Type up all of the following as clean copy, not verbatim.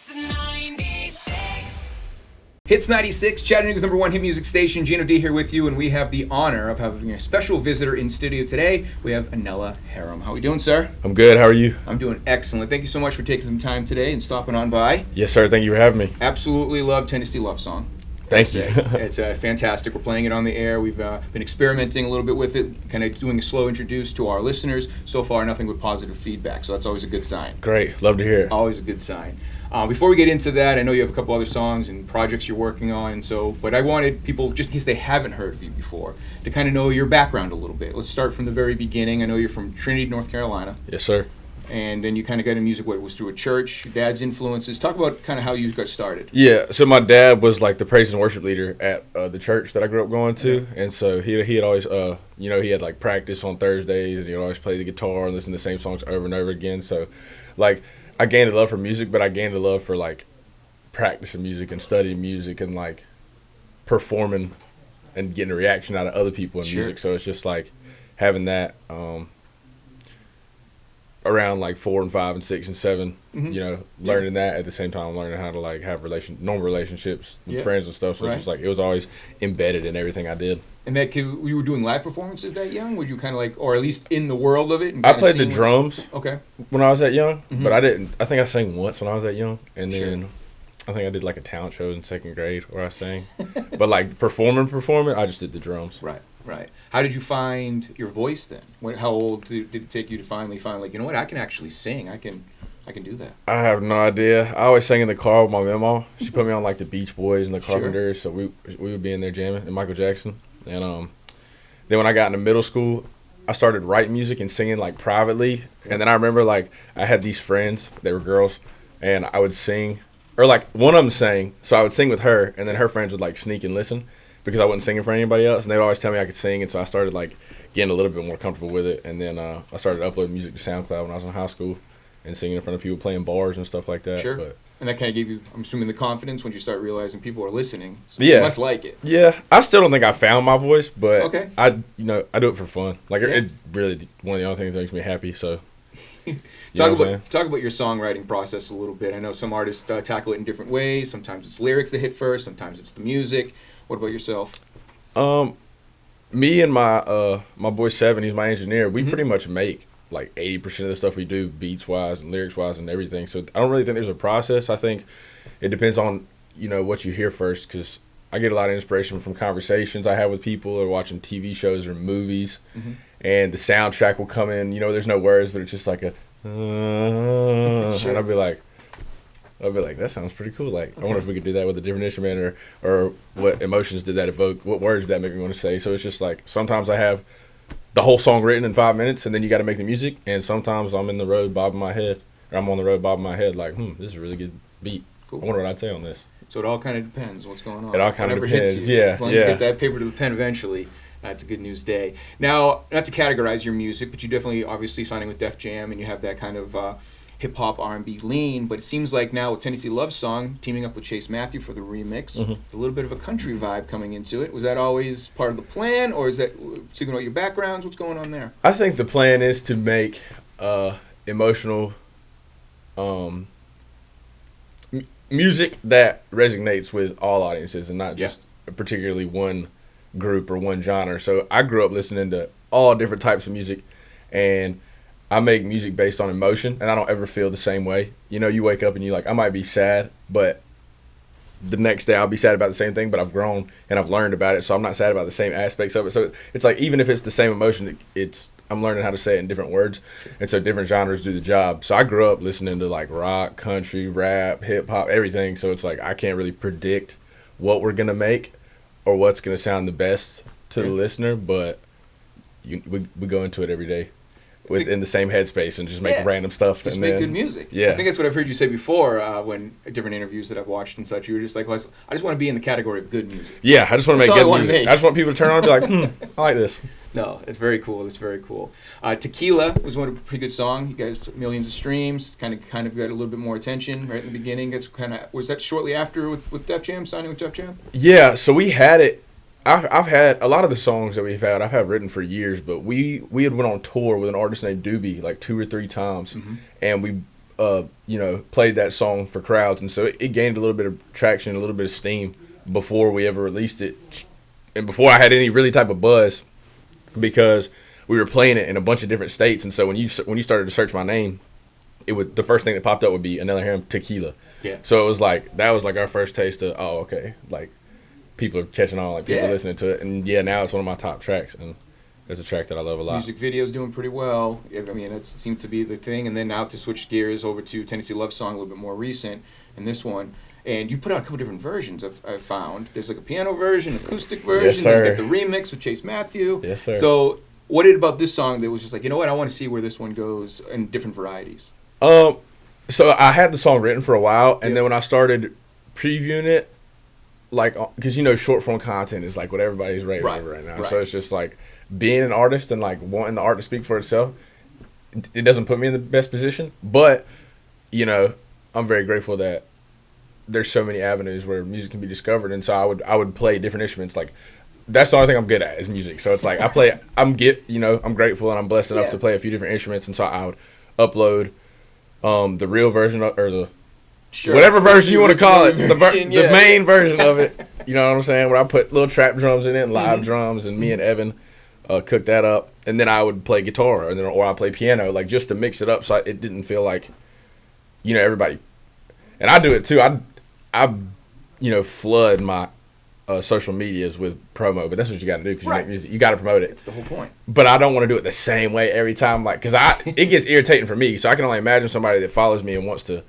Hits 96. Hits 96, Chattanooga's #1 hit music station. Gino D here with you, and we have the honor of having a special visitor in studio today. We have Anella Herim. How are we doing, sir? I'm good. How are you? I'm doing excellent. Thank you so much for taking some time today and stopping on by. Yes, sir. Thank you for having me. Absolutely love Tennessee Love Song. Thank you. It's fantastic. We're playing it on the air. We've been experimenting a little bit with it, kind of doing a slow introduce to our listeners. So far, nothing but positive feedback, so that's always a good sign. Great. Love to hear it. Always a good sign. Before we get into that, I know you have a couple other songs and projects you're working on, but I wanted people, just in case they haven't heard of you before, to kind of know your background a little bit. Let's start from the very beginning. I know you're from Trinity, North Carolina. Yes, sir. And then you kind of got into music, it was through a church, your dad's influences. Talk about kind of how you got started. Yeah, so my dad was like the praise and worship leader at the church that I grew up going to, and so he had always, he had like practice on Thursdays, and he'd always play the guitar and listen to the same songs over and over again. So, like, I gained a love for music, but I gained a love for like practicing music and studying music and like performing and getting a reaction out of other people in music. So it's just like having that. Around like 4 and 5 and 6 and 7, learning that at the same time, learning how to like have normal relationships with friends and stuff. So it's just like it was always embedded in everything I did. And that you were doing live performances that young? Were you kind of like, or at least in the world of it? And I played the drums. Okay. When I was that young, but I didn't. I think I sang once when I was that young, and then I think I did like a talent show in 2nd grade where I sang. But like performing, I just did the drums. Right. How did you find your voice then? How old did it take you to finally find, like, you know what, I can actually sing. I can do that. I have no idea. I always sang in the car with my mama. She put me on like the Beach Boys and the Carpenters, so we would be in there jamming, and Michael Jackson. And then when I got into middle school, I started writing music and singing like privately. And then I remember like I had these friends, they were girls, and I would sing, or like one of them sang, so I would sing with her, and then her friends would like sneak and listen, because I wasn't singing for anybody else, and they would always tell me I could sing, and so I started like getting a little bit more comfortable with it, and then I started uploading music to SoundCloud when I was in high school, and singing in front of people, playing bars and stuff like that. Sure. But, and that kind of gave you, I'm assuming, the confidence when you start realizing people are listening. So yeah. You must like it. Yeah, I still don't think I found my voice, but okay. I do it for fun. Like it really one of the only things that makes me happy. So. Talk about your songwriting process a little bit. I know some artists tackle it in different ways. Sometimes it's lyrics that hit first. Sometimes it's the music. What about yourself? Me and my boy Seven, he's my engineer. We pretty much make like 80% of the stuff we do, beats wise and lyrics wise and everything. So I don't really think there's a process. I think it depends on what you hear first, because I get a lot of inspiration from conversations I have with people or watching TV shows or movies, and the soundtrack will come in. There's no words, but it's just like a, and I'll be like, that sounds pretty cool. Like, I wonder if we could do that with a different instrument, or what emotions did that evoke? What words did that make me want to say? So it's just like, sometimes I have the whole song written in 5 minutes, and then you got to make the music. And sometimes I'm on the road bobbing my head, like, this is a really good beat. Cool. I wonder what I'd say on this. So it all kind of depends what's going on. It all kind of depends, hits you. yeah. As long as you get that paper to the pen eventually, that's a good news day. Now, not to categorize your music, but you definitely, obviously, signing with Def Jam, and you have that kind of hip-hop, R&B lean, but it seems like now with Tennessee Love Song, teaming up with Chase Matthew for the remix, a little bit of a country vibe coming into it. Was that always part of the plan, or is that speaking about your backgrounds? What's going on there? I think the plan is to make emotional music that resonates with all audiences and not just particularly one group or one genre. So I grew up listening to all different types of music, and I make music based on emotion, and I don't ever feel the same way. You wake up and you like, I might be sad, but the next day I'll be sad about the same thing, but I've grown and I've learned about it, so I'm not sad about the same aspects of it. So it's like, even if it's the same emotion, I'm learning how to say it in different words, and so different genres do the job. So I grew up listening to like rock, country, rap, hip hop, everything. So it's like I can't really predict what we're gonna make or what's gonna sound the best to the listener, but we go into it every day in the same headspace and just make random stuff. Just make good music. Yeah. I think that's what I've heard you say before when different interviews that I've watched and such. You were just like, well, I just want to be in the category of good music. Yeah, I just want to make good music. I just want people to turn on and be like, I like this. No, it's very cool. It's very cool. Tequila was a pretty good song. You guys, millions of streams. Kind of got a little bit more attention right in the beginning. Was that shortly after with Def Jam, signing with Def Jam? Yeah, so we had it. I've had a lot of the songs that I've had written for years, but we had went on tour with an artist named Doobie like 2 or 3 times, and we played that song for crowds, and so it gained a little bit of traction, a little bit of steam before we ever released it, and before I had any really type of buzz, because we were playing it in a bunch of different states, and so when you started to search my name, the first thing that popped up would be Anella Herim Tequila. Yeah. So it was like that was like our first taste of okay, like people are catching on, like people are listening to it, and now it's one of my top tracks, and it's a track that I love a lot. Music video's doing pretty well. I mean, it seems to be the thing. And then now to switch gears over to Tennessee Love Song, a little bit more recent, and this one. And you put out a couple different versions. I've found there's like a piano version, acoustic version. Yes, sir. You got the remix with Chase Matthew. Yes, sir. So what is it about this song that was just like, you know what? I want to see where this one goes in different varieties. So I had the song written for a while, and then when I started previewing it, like, because short form content is like what everybody's raving over right now. Right. So it's just like being an artist and like wanting the art to speak for itself. It doesn't put me in the best position, but I'm very grateful that there's so many avenues where music can be discovered, and so I would play different instruments. Like that's the only thing I'm good at is music. So it's like I'm grateful and I'm blessed enough to play a few different instruments, and so I would upload the real version or the whatever version you want to call it, the main version of it. You know what I'm saying? Where I put little trap drums in it and live drums, and me and Evan cooked that up, and then I would play guitar, or I play piano, like just to mix it up, so it didn't feel like everybody. And I do it too. I flood my social medias with promo, but that's what you got to do because you make music. You got to promote it. It's the whole point. But I don't want to do it the same way every time, like because it gets irritating for me. So I can only imagine somebody that follows me and wants to,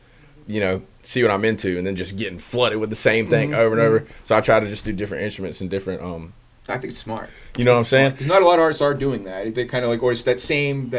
see what I'm into, and then just getting flooded with the same thing over and over. So I try to just do different instruments and different. I think it's smart. You know what I'm saying? Because not a lot of artists are doing that. They kind of like, or it's that same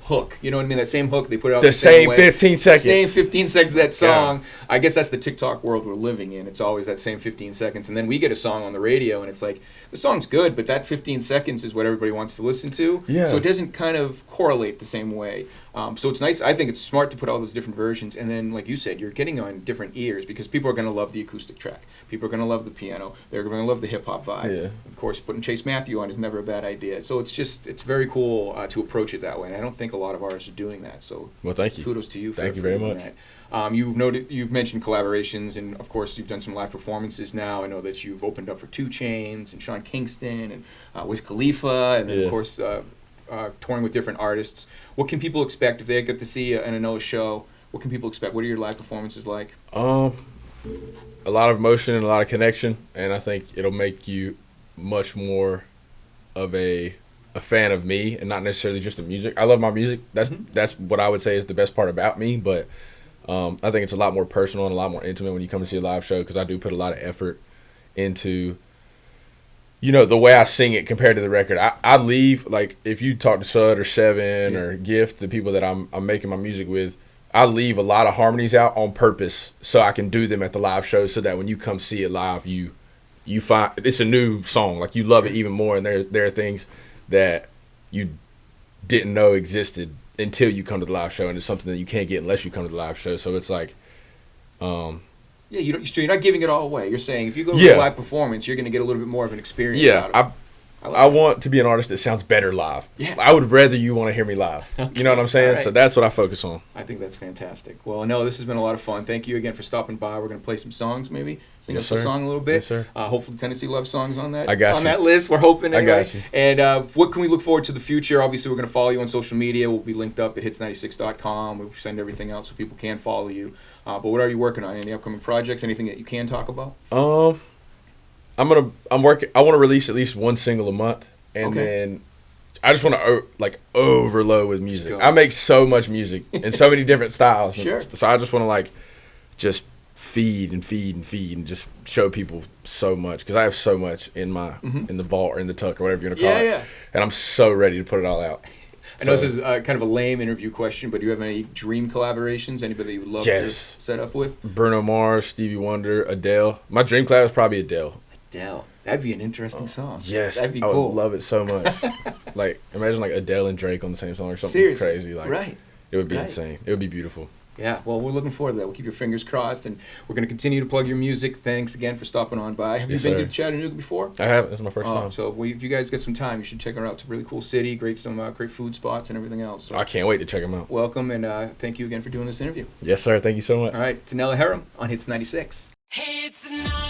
hook. You know what I mean? That same hook they put out the same 15 seconds. The same 15 seconds of that song. Yeah. I guess that's the TikTok world we're living in. It's always that same 15 seconds, and then we get a song on the radio, and it's like the song's good, but that 15 seconds is what everybody wants to listen to. Yeah. So it doesn't kind of correlate the same way. So it's nice. I think it's smart to put all those different versions, and then, like you said, you're getting on different ears because people are going to love the acoustic track. People are going to love the piano. They're going to love the hip hop vibe. Yeah. Of course, putting Chase Matthew on is never a bad idea. So it's very cool to approach it that way, and I don't think a lot of artists are doing that. So well, thank you. Kudos to you. Thank you very much. That. You've mentioned collaborations, and of course you've done some live performances now. I know that you've opened up for 2 Chainz and Sean Kingston and Wiz Khalifa, and then of course touring with different artists. What can people expect if they get to see an Anella show? What can people expect? What are your live performances like? A lot of emotion and a lot of connection, and I think it'll make you much more of a fan of me and not necessarily just the music. I love my music. That's what I would say is the best part about me, but I think it's a lot more personal and a lot more intimate when you come to see a live show because I do put a lot of effort into the way I sing it compared to the record. I leave, like, if you talk to Sud or Seven or Gift, the people that I'm making my music with, I leave a lot of harmonies out on purpose so I can do them at the live show so that when you come see it live, you find it's a new song. Like, you love it even more, and there are things that you didn't know existed until you come to the live show, and it's something that you can't get unless you come to the live show. So it's like you're not giving it all away. You're saying if you go to a live performance, you're going to get a little bit more of an experience out of it. I want to be an artist that sounds better live. Yeah. I would rather you want to hear me live. Okay. You know what I'm saying? Right. So that's what I focus on. I think that's fantastic. Well, no, this has been a lot of fun. Thank you again for stopping by. We're going to play some songs, maybe sing us a song a little bit. Yes, sir. Hopefully, Tennessee Love Songs on that. That list. We're hoping. Anyway. I got you. And what can we look forward to the future? Obviously, we're going to follow you on social media. We'll be linked up at hits96.com. We'll send everything out so people can follow you. But what are you working on? Any upcoming projects? Anything that you can talk about? I want to release at least one single a month. And then I just want to overload with music. I make so much music in so many different styles. Sure. So I just want to just feed and just show people so much because I have so much in my in the vault or in the tuck or whatever you want to call it. Yeah. And I'm so ready to put it all out. I know this is kind of a lame interview question, but do you have any dream collaborations? Anybody that you would love to set up with? Bruno Mars, Stevie Wonder, Adele. My dream collab is probably Adele. That'd be an interesting song. Yes, that'd be cool. cool. I would love it so much. Imagine Adele and Drake on the same song or something crazy. Right. It would be insane. It would be beautiful. Yeah, well, we're looking forward to that. We'll keep your fingers crossed, and we're going to continue to plug your music. Thanks again for stopping on by. Have Yes, you been sir. to Chattanooga before? I have. This is my first time. So if you guys get some time, you should check her out. It's a really cool city, some great food spots and everything else. So I can't wait to check them out. welcome, and thank you again for doing this interview. Yes, sir. Thank you so much. All right, it's Anella Herim on Hits 96. Hey, it's 96.